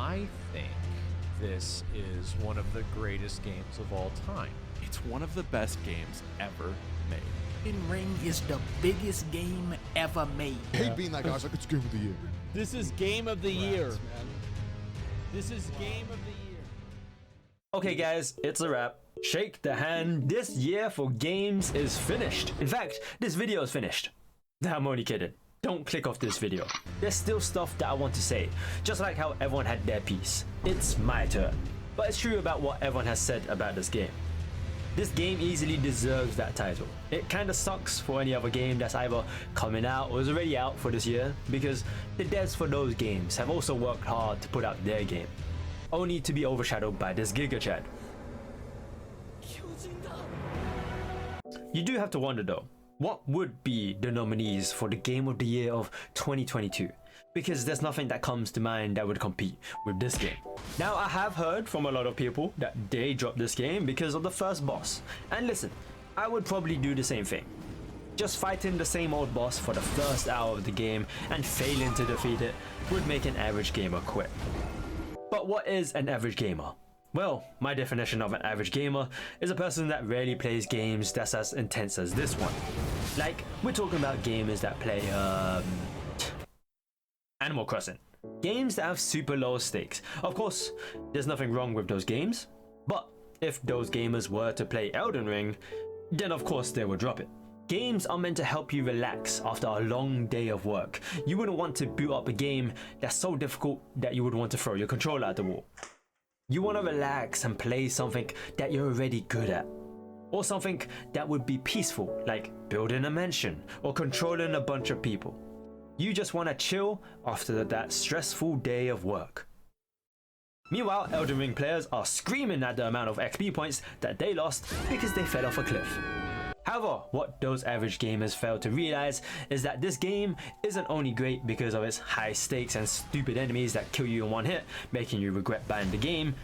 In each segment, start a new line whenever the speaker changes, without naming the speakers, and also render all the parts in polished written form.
I think this is one of the greatest games of all time.
It's one of the best games ever made.
Elden Ring is the biggest game ever made.
I hate being that guy. It's like, it's game of the year.
This is game of the year. This is game of the year.
Okay guys, it's a wrap. Shake the hand. This year for games is finished. In fact, this video is finished. I'm only kidding. Don't click off this video. There's still stuff that I want to say, just like how everyone had their piece. It's my turn. But it's true about what everyone has said about this game. This game easily deserves that title. It kinda sucks for any other game that's either coming out or is already out for this year, because the devs for those games have also worked hard to put out their game, only to be overshadowed by this Giga Chad. You do have to wonder though, what would be the nominees for the Game of the Year of 2022? Because there's nothing that comes to mind that would compete with this game. Now, I have heard from a lot of people that they dropped this game because of the first boss. And listen, I would probably do the same thing. Just fighting the same old boss for the first hour of the game and failing to defeat it would make an average gamer quit. But what is an average gamer? Well, my definition of an average gamer is a person that rarely plays games that's as intense as this one. Like, we're talking about gamers that play, Animal Crossing. Games that have super low stakes. Of course, there's nothing wrong with those games, but if those gamers were to play Elden Ring, then of course they would drop it. Games are meant to help you relax after a long day of work. You wouldn't want to boot up a game that's so difficult that you would want to throw your controller at the wall. You want to relax and play something that you're already good at. Or something that would be peaceful, like building a mansion or controlling a bunch of people. You just want to chill after that stressful day of work. Meanwhile, Elden Ring players are screaming at the amount of XP points that they lost because they fell off a cliff. However, what those average gamers fail to realize is that this game isn't only great because of its high stakes and stupid enemies that kill you in one hit, making you regret buying the game.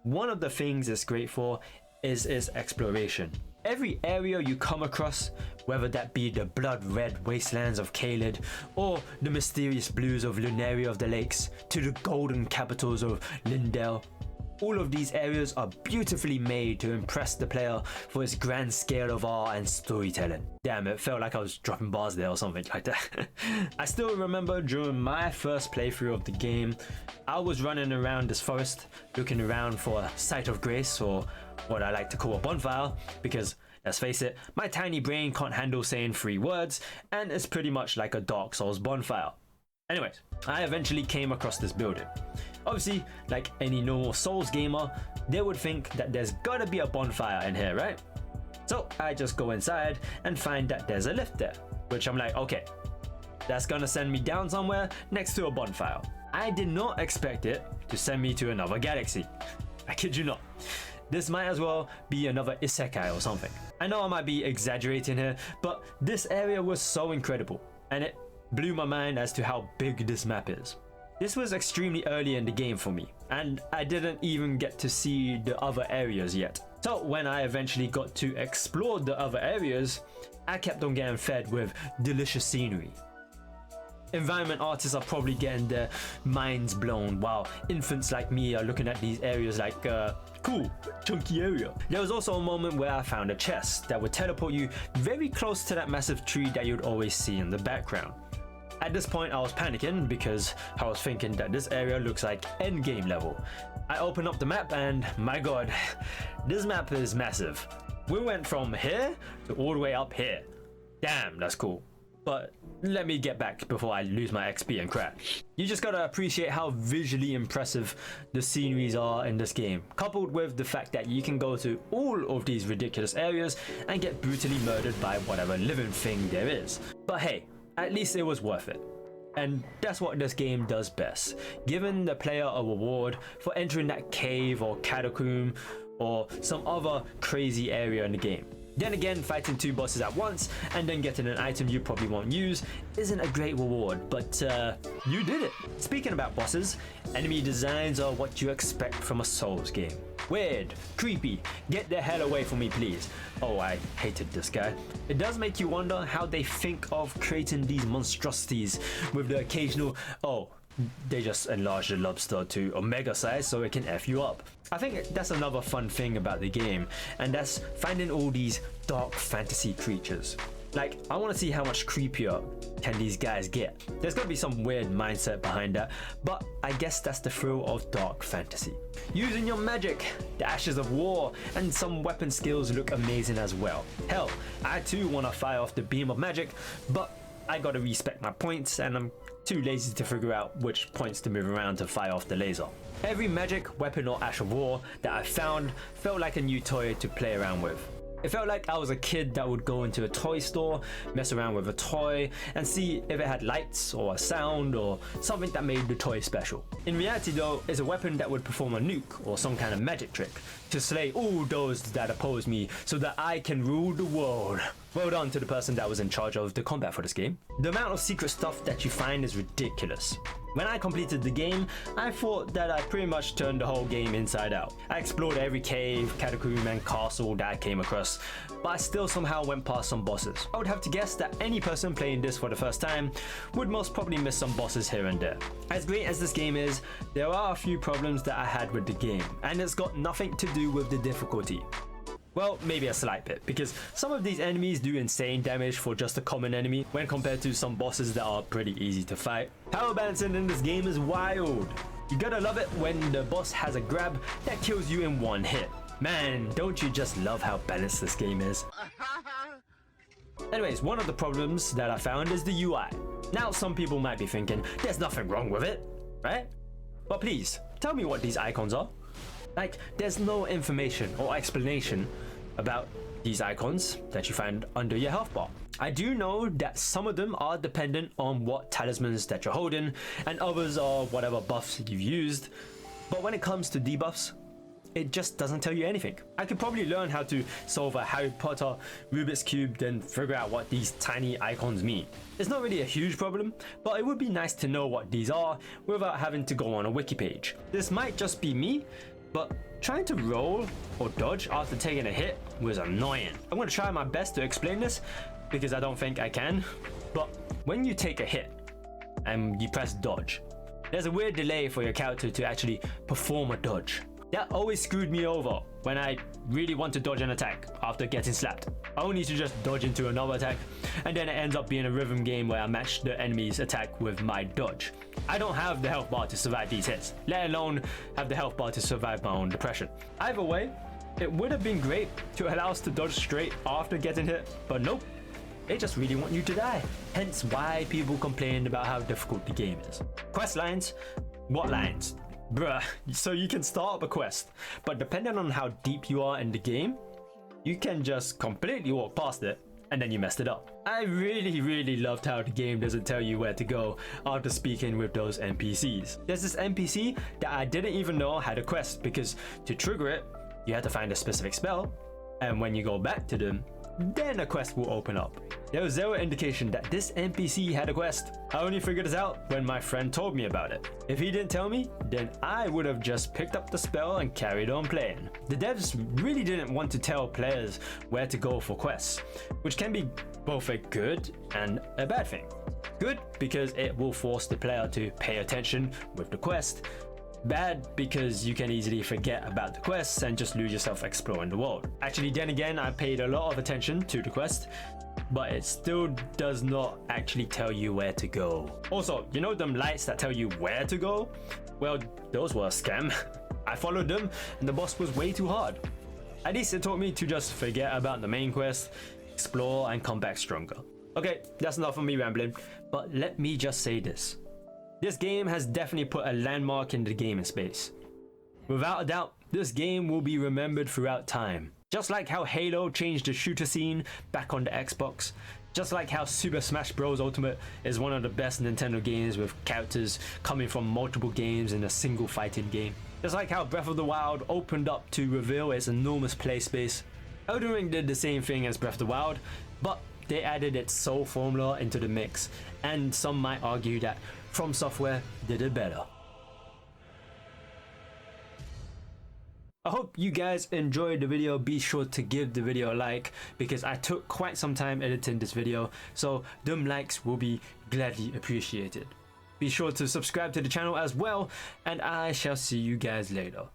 One of the things it's great for is its exploration. Every area you come across, whether that be the blood-red wastelands of Caelid, or the mysterious blues of Lunaria of the Lakes, to the golden capitals of Lindell, all of these areas are beautifully made to impress the player for its grand scale of art and storytelling. Damn, it felt like I was dropping bars there or something like that. I still remember during my first playthrough of the game, I was running around this forest, looking around for a sight of grace, or what I like to call a bonfire, because let's face it, my tiny brain can't handle saying 3 words, and it's pretty much like a Dark Souls bonfire. Anyways, I eventually came across this building. Obviously, like any normal Souls gamer, they would think that there's gotta be a bonfire in here, right? So I just go inside and find that there's a lift there, which I'm like, okay, that's gonna send me down somewhere next to a bonfire. I did not expect it to send me to another galaxy. I kid you not. This might as well be another isekai or something. I know I might be exaggerating here, but this area was so incredible, and it blew my mind as to how big this map is. This was extremely early in the game for me, and I didn't even get to see the other areas yet. So when I eventually got to explore the other areas, I kept on getting fed with delicious scenery. Environment artists are probably getting their minds blown, while infants like me are looking at these areas like, cool, chunky area. There was also a moment where I found a chest that would teleport you very close to that massive tree that you'd always see in the background. At this point I was panicking because I was thinking that this area looks like endgame level. I opened up the map and my god, this map is massive. We went from here to all the way up here. Damn, that's cool. But let me get back before I lose my XP and crash. You just gotta appreciate how visually impressive the sceneries are in this game, coupled with the fact that you can go to all of these ridiculous areas and get brutally murdered by whatever living thing there is. But hey, at least it was worth it. And that's what this game does best, giving the player a reward for entering that cave or catacomb or some other crazy area in the game. Then again, fighting 2 bosses at once and then getting an item you probably won't use isn't a great reward, but you did it. Speaking about bosses, enemy designs are what you expect from a Souls game. Weird, creepy, get the hell away from me please. Oh, I hated this guy. It does make you wonder how they think of creating these monstrosities with the occasional, oh, They just enlarge the lobster to omega size so it can F you up. I think that's another fun thing about the game, and that's finding all these dark fantasy creatures. Like, I want to see how much creepier can these guys get. There's got to be some weird mindset behind that, but I guess that's the thrill of dark fantasy. Using your magic, the ashes of war, and some weapon skills look amazing as well. Hell, I too want to fire off the beam of magic, but I gotta respect my points, and I'm too lazy to figure out which points to move around to fire off the laser. Every magic, weapon, or ash of war that I found felt like a new toy to play around with. It felt like I was a kid that would go into a toy store, mess around with a toy, and see if it had lights or a sound or something that made the toy special. In reality though, it's a weapon that would perform a nuke or some kind of magic trick to slay all those that oppose me so that I can rule the world. Well done to the person that was in charge of the combat for this game. The amount of secret stuff that you find is ridiculous. When I completed the game, I thought that I pretty much turned the whole game inside out. I explored every cave, catacomb, and castle that I came across, but I still somehow went past some bosses. I would have to guess that any person playing this for the first time would most probably miss some bosses here and there. As great as this game is, there are a few problems that I had with the game, and it's got nothing to do with the difficulty. Well, maybe a slight bit, because some of these enemies do insane damage for just a common enemy when compared to some bosses that are pretty easy to fight. Power balancing in this game is wild. You gotta love it when the boss has a grab that kills you in one hit. Man, don't you just love how balanced this game is? Anyways, one of the problems that I found is the UI. Now some people might be thinking, there's nothing wrong with it, right? But please, tell me what these icons are. Like, there's no information or explanation about these icons that you find under your health bar. I do know that some of them are dependent on what talismans that you're holding, and others are whatever buffs you've used. But when it comes to debuffs, it just doesn't tell you anything. I could probably learn how to solve a Harry Potter Rubik's Cube, then figure out what these tiny icons mean. It's not really a huge problem, but it would be nice to know what these are without having to go on a wiki page. This might just be me, but trying to roll or dodge after taking a hit was annoying. I'm going to try my best to explain this because I don't think I can. But when you take a hit and you press dodge, there's a weird delay for your character to actually perform a dodge. That always screwed me over when I really want to dodge an attack after getting slapped. I only need to just dodge into another attack, and then it ends up being a rhythm game where I match the enemy's attack with my dodge. I don't have the health bar to survive these hits, let alone have the health bar to survive my own depression. Either way, it would have been great to allow us to dodge straight after getting hit, but nope. They just really want you to die. Hence why people complain about how difficult the game is. Quest lines? What lines? Bruh, so you can start up a quest, but depending on how deep you are in the game, you can just completely walk past it and then you messed it up. I really loved how the game doesn't tell you where to go after speaking with those NPCs. There's this NPC that I didn't even know had a quest, because to trigger it, you had to find a specific spell, and when you go back to them, then a quest will open up. There was zero indication that this NPC had a quest. I only figured this out when my friend told me about it. If he didn't tell me, then I would have just picked up the spell and carried on playing. The devs really didn't want to tell players where to go for quests, which can be both a good and a bad thing. Good because it will force the player to pay attention with the quest. Bad because you can easily forget about the quests and just lose yourself exploring the world. Actually, then again, I paid a lot of attention to the quest, but it still does not actually tell you where to go. Also, you know them lights that tell you where to go? Well, those were a scam. I followed them and the boss was way too hard. At least it taught me to just forget about the main quest, explore, and come back stronger. Okay, that's enough of me rambling, but let me just say this. This game has definitely put a landmark in the gaming space. Without a doubt, this game will be remembered throughout time. Just like how Halo changed the shooter scene back on the Xbox, just like how Super Smash Bros. Ultimate is one of the best Nintendo games with characters coming from multiple games in a single fighting game. Just like how Breath of the Wild opened up to reveal its enormous play space. Elden Ring did the same thing as Breath of the Wild, but they added its soul formula into the mix, and some might argue that From Software did it better. I hope you guys enjoyed the video. Be sure to give the video a like, because I took quite some time editing this video, so them likes will be gladly appreciated. Be sure to subscribe to the channel as well, and I shall see you guys later.